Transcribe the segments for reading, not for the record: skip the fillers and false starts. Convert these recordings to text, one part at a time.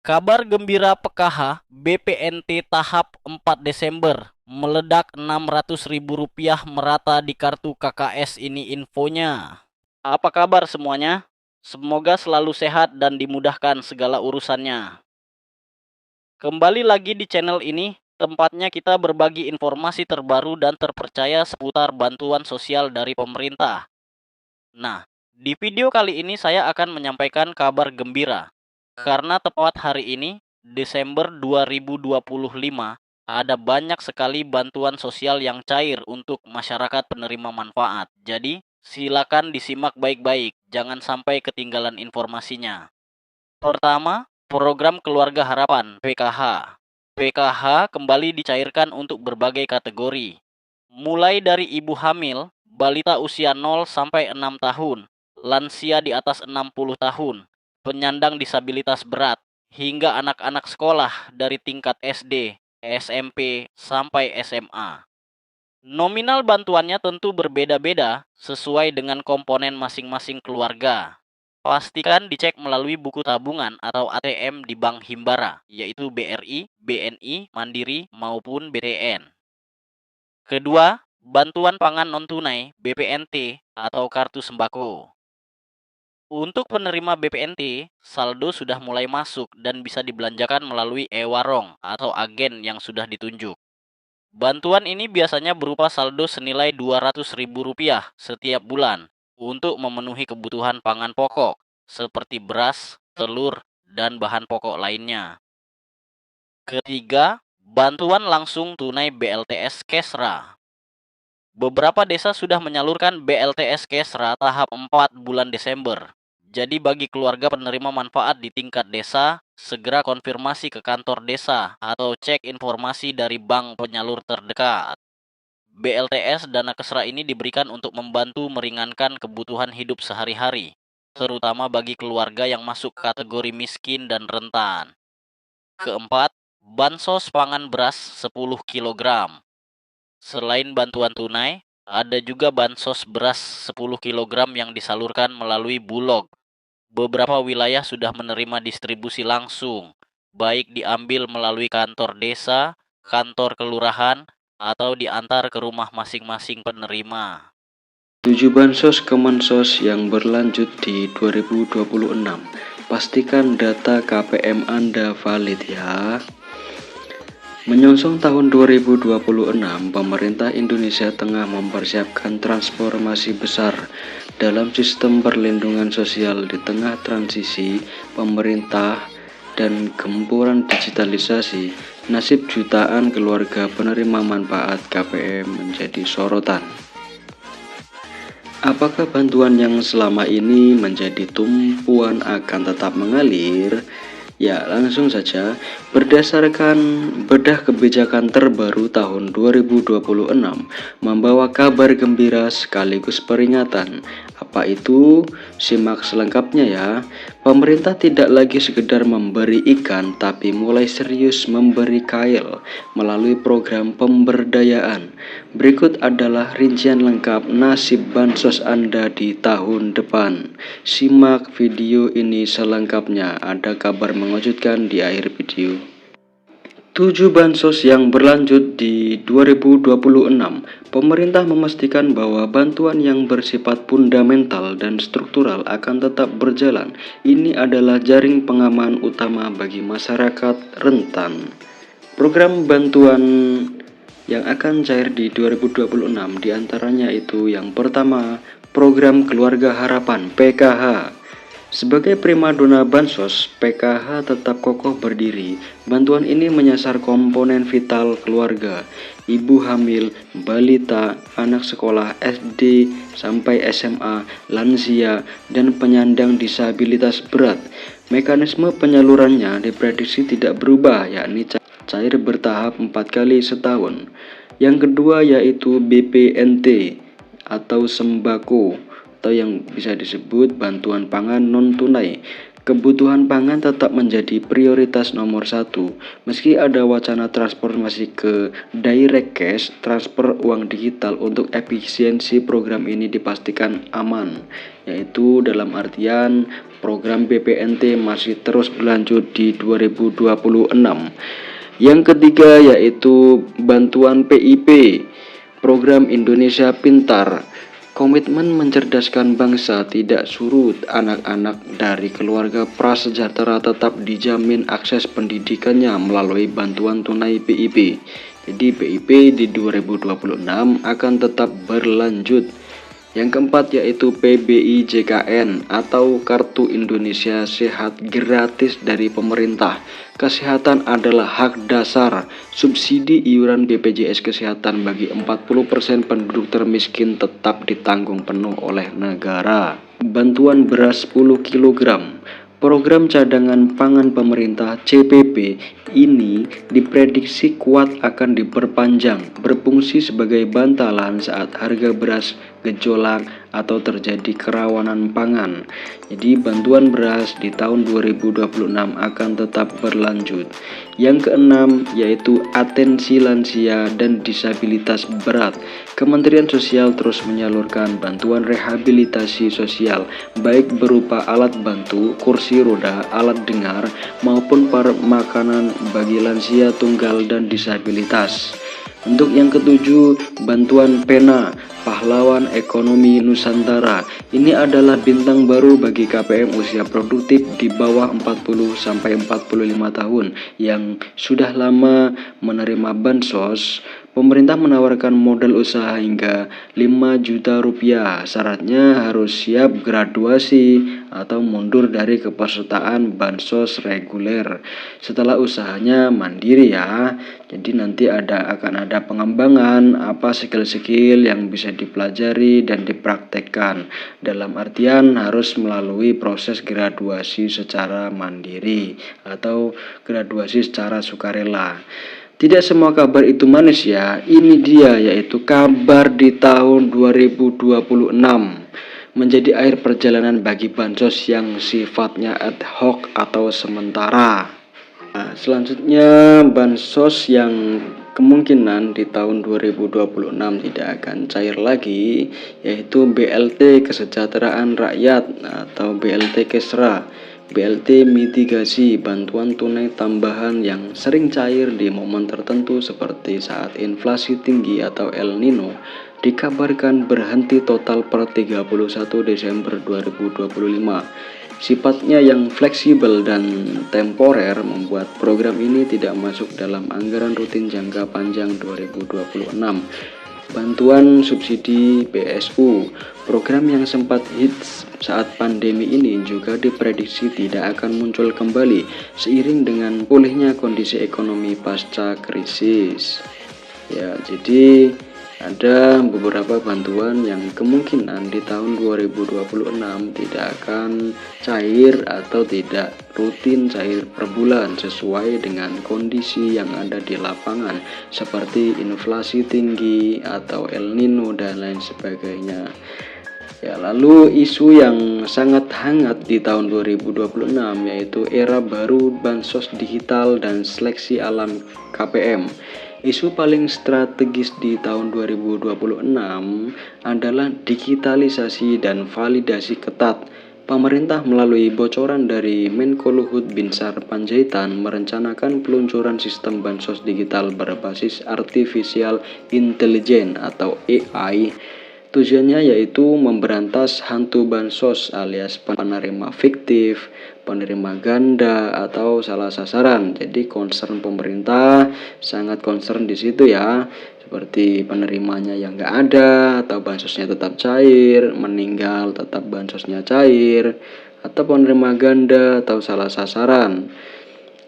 Kabar gembira PKH BPNT tahap 4 Desember meledak Rp600.000 merata di kartu KKS. Ini infonya. Apa kabar semuanya? Semoga selalu sehat dan dimudahkan segala urusannya. Kembali lagi di channel ini, tempatnya kita berbagi informasi terbaru dan terpercaya seputar bantuan sosial dari pemerintah. Nah, di video kali ini saya akan menyampaikan kabar gembira. Karena tepat hari ini, Desember 2025, ada banyak sekali bantuan sosial yang cair untuk masyarakat penerima manfaat. Jadi, silakan disimak baik-baik, jangan sampai ketinggalan informasinya. Pertama, program Keluarga Harapan (PKH). PKH kembali dicairkan untuk berbagai kategori. Mulai dari ibu hamil, balita usia 0 sampai 6 tahun, lansia di atas 60 tahun, penyandang disabilitas berat, hingga anak-anak sekolah dari tingkat SD, SMP, sampai SMA. Nominal bantuannya tentu berbeda-beda sesuai dengan komponen masing-masing keluarga. Pastikan dicek melalui buku tabungan atau ATM di Bank Himbara, yaitu BRI, BNI, Mandiri, maupun BTN. Kedua, bantuan pangan non-tunai BPNT atau kartu sembako. Untuk penerima BPNT, saldo sudah mulai masuk dan bisa dibelanjakan melalui e-warung atau agen yang sudah ditunjuk. Bantuan ini biasanya berupa saldo senilai Rp200.000 setiap bulan untuk memenuhi kebutuhan pangan pokok seperti beras, telur, dan bahan pokok lainnya. Ketiga, bantuan langsung tunai BLTS Kesra. Beberapa desa sudah menyalurkan BLTS Kesra tahap 4 bulan Desember. Jadi bagi keluarga penerima manfaat di tingkat desa, segera konfirmasi ke kantor desa atau cek informasi dari bank penyalur terdekat. BLTS Dana Kesra ini diberikan untuk membantu meringankan kebutuhan hidup sehari-hari, terutama bagi keluarga yang masuk kategori miskin dan rentan. Keempat, bansos pangan beras 10 kg. Selain bantuan tunai, ada juga bansos beras 10 kg yang disalurkan melalui Bulog. Beberapa wilayah sudah menerima distribusi langsung, baik diambil melalui kantor desa, kantor kelurahan, atau diantar ke rumah masing-masing penerima. 7 bansos Kemensos yang berlanjut di 2026. Pastikan data KPM Anda valid ya. Menyongsong tahun 2026, pemerintah Indonesia tengah mempersiapkan transformasi besar dalam sistem perlindungan sosial di tengah transisi pemerintah dan gempuran digitalisasi. Nasib jutaan keluarga penerima manfaat KPM menjadi sorotan. Apakah bantuan yang selama ini menjadi tumpuan akan tetap mengalir? Ya, langsung saja. Berdasarkan bedah kebijakan terbaru tahun 2026 membawa kabar gembira sekaligus peringatan. Apa itu? Simak selengkapnya ya. Pemerintah tidak lagi sekedar memberi ikan, tapi mulai serius memberi kail melalui program pemberdayaan. Berikut adalah rincian lengkap nasib bansos Anda di tahun depan. Simak video ini selengkapnya, ada kabar mengejutkan di akhir video. 7 bansos yang berlanjut di 2026. Pemerintah memastikan bahwa bantuan yang bersifat fundamental dan struktural akan tetap berjalan. Ini adalah jaring pengaman utama bagi masyarakat rentan. Program bantuan yang akan cair di 2026 diantaranya itu yang pertama, program Keluarga Harapan (PKH). Sebagai primadona bansos, PKH tetap kokoh berdiri. Bantuan ini menyasar komponen vital keluarga, ibu hamil, balita, anak sekolah SD sampai SMA, lansia, dan penyandang disabilitas berat. Mekanisme penyalurannya diprediksi tidak berubah, yakni cair bertahap 4 kali setahun. Yang kedua yaitu BPNT atau sembako, atau yang bisa disebut bantuan pangan non-tunai. Kebutuhan pangan tetap menjadi prioritas nomor satu. Meski ada wacana transformasi ke direct cash, transfer uang digital untuk efisiensi program ini dipastikan aman, yaitu dalam artian program BPNT masih terus berlanjut di 2026. Yang ketiga yaitu bantuan PIP, program Indonesia Pintar. Komitmen mencerdaskan bangsa tidak surut. Anak-anak dari keluarga prasejahtera tetap dijamin akses pendidikannya melalui bantuan tunai PIP. Jadi PIP di 2026 akan tetap berlanjut. Yang keempat yaitu PBI JKN atau Kartu Indonesia Sehat gratis dari pemerintah. Kesehatan adalah hak dasar. Subsidi iuran BPJS Kesehatan bagi 40% penduduk termiskin tetap ditanggung penuh oleh negara. Bantuan beras 10 kg. Program cadangan pangan pemerintah CPP ini diprediksi kuat akan diperpanjang, berfungsi sebagai bantalan saat harga beras gejolak atau terjadi kerawanan pangan. Jadi bantuan beras di tahun 2026 akan tetap berlanjut. Yang keenam yaitu atensi lansia dan disabilitas berat. Kementerian Sosial terus menyalurkan bantuan rehabilitasi sosial baik berupa alat bantu, kursi roda, alat dengar maupun makanan bagi lansia tunggal dan disabilitas. Untuk yang ketujuh, bantuan pena pahlawan ekonomi Nusantara. Ini adalah bintang baru bagi KPM usia produktif di bawah 40 sampai 45 tahun yang sudah lama menerima bansos. Pemerintah menawarkan modal usaha hingga 5 juta rupiah. Syaratnya harus siap graduasi atau mundur dari kepesertaan bansos reguler. Setelah usahanya mandiri ya. Jadi nanti akan ada pengembangan apa skill-skill yang bisa dipelajari dan dipraktekkan. Dalam artian harus melalui proses graduasi secara mandiri atau graduasi secara sukarela. Tidak semua kabar itu manis ya. Ini dia yaitu kabar di tahun 2026 menjadi akhir perjalanan bagi bansos yang sifatnya ad hoc atau sementara. Nah, selanjutnya bansos yang kemungkinan di tahun 2026 tidak akan cair lagi yaitu BLT Kesejahteraan Rakyat atau BLT Kesra. BLT mitigasi bantuan tunai tambahan yang sering cair di momen tertentu seperti saat inflasi tinggi atau El Nino dikabarkan berhenti total per 31 Desember 2025. Sifatnya yang fleksibel dan temporer membuat program ini tidak masuk dalam anggaran rutin jangka panjang 2026. Bantuan subsidi BSU, program yang sempat hits saat pandemi ini juga diprediksi tidak akan muncul kembali seiring dengan pulihnya kondisi ekonomi pasca krisis. Ya, jadi ada beberapa bantuan yang kemungkinan di tahun 2026 tidak akan cair atau tidak rutin cair per bulan sesuai dengan kondisi yang ada di lapangan seperti inflasi tinggi atau El Nino dan lain sebagainya. Ya, lalu isu yang sangat hangat di tahun 2026 yaitu era baru bansos digital dan seleksi alam KPM. Isu paling strategis di tahun 2026 adalah digitalisasi dan validasi ketat. Pemerintah melalui bocoran dari Menko Luhut Binsar Panjaitan merencanakan peluncuran sistem bansos digital berbasis artificial intelligence atau AI. Tujuannya yaitu memberantas hantu bansos alias penerima fiktif, penerima ganda atau salah sasaran. Jadi concern pemerintah sangat concern di situ ya. Seperti penerimanya yang nggak ada atau bansosnya tetap cair, meninggal tetap bansosnya cair, atau penerima ganda atau salah sasaran.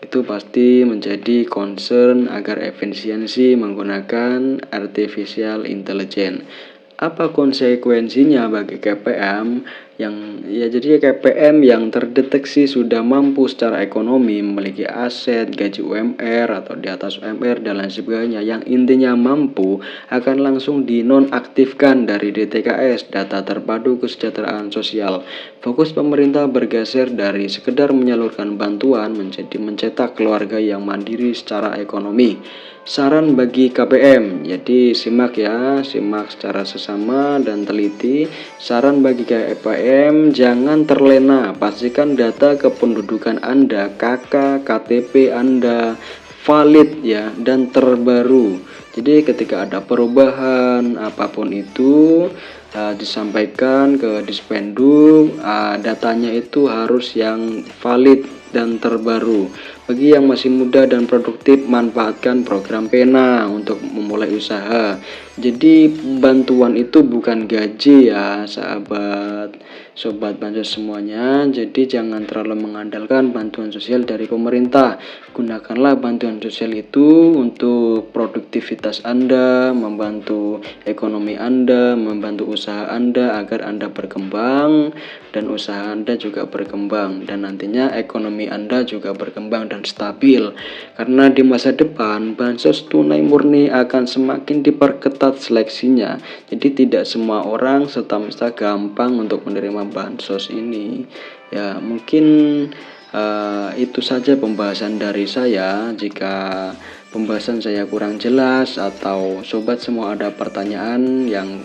Itu pasti menjadi concern agar efisiensi menggunakan artificial intelligence. Apa konsekuensinya bagi KPM? yang ya jadi KPM yang terdeteksi sudah mampu secara ekonomi, memiliki aset, gaji UMR atau di atas UMR dan lain sebagainya, yang intinya mampu, akan langsung dinonaktifkan dari DTKS, data terpadu kesejahteraan sosial. Fokus pemerintah bergeser dari sekedar menyalurkan bantuan menjadi mencetak keluarga yang mandiri secara ekonomi. Saran bagi KPM, jadi simak ya, simak secara sesama dan teliti. Saran bagi KPM, jangan terlena, pastikan data kependudukan Anda, KK, KTP Anda valid ya dan terbaru. Jadi ketika ada perubahan apapun itu, disampaikan ke Dispenduk, datanya itu harus yang valid dan terbaru. Bagi yang masih muda dan produktif, manfaatkan program Pena untuk memulai usaha. Jadi bantuan itu bukan gaji ya sahabat, sobat bansos semuanya. Jadi jangan terlalu mengandalkan bantuan sosial dari pemerintah. Gunakanlah bantuan sosial itu untuk produktivitas Anda, membantu ekonomi Anda, membantu usaha Anda agar Anda berkembang dan usaha Anda juga berkembang, dan nantinya ekonomi Anda juga berkembang dan stabil. Karena di masa depan bansos tunai murni akan semakin diperketat seleksinya. Jadi tidak semua orang serta-merta gampang untuk menerima bansos ini. Ya, mungkin itu saja pembahasan dari saya. Jika pembahasan saya kurang jelas atau sobat semua ada pertanyaan yang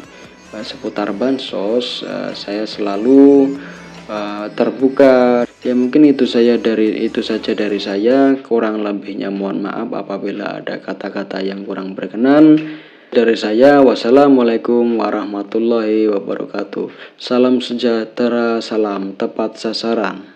seputar bansos, saya selalu terbuka. Ya mungkin itu saja dari saya. Kurang lebihnya mohon maaf apabila ada kata-kata yang kurang berkenan. Dari saya, wassalamualaikum warahmatullahi wabarakatuh. Salam sejahtera, salam tepat sasaran.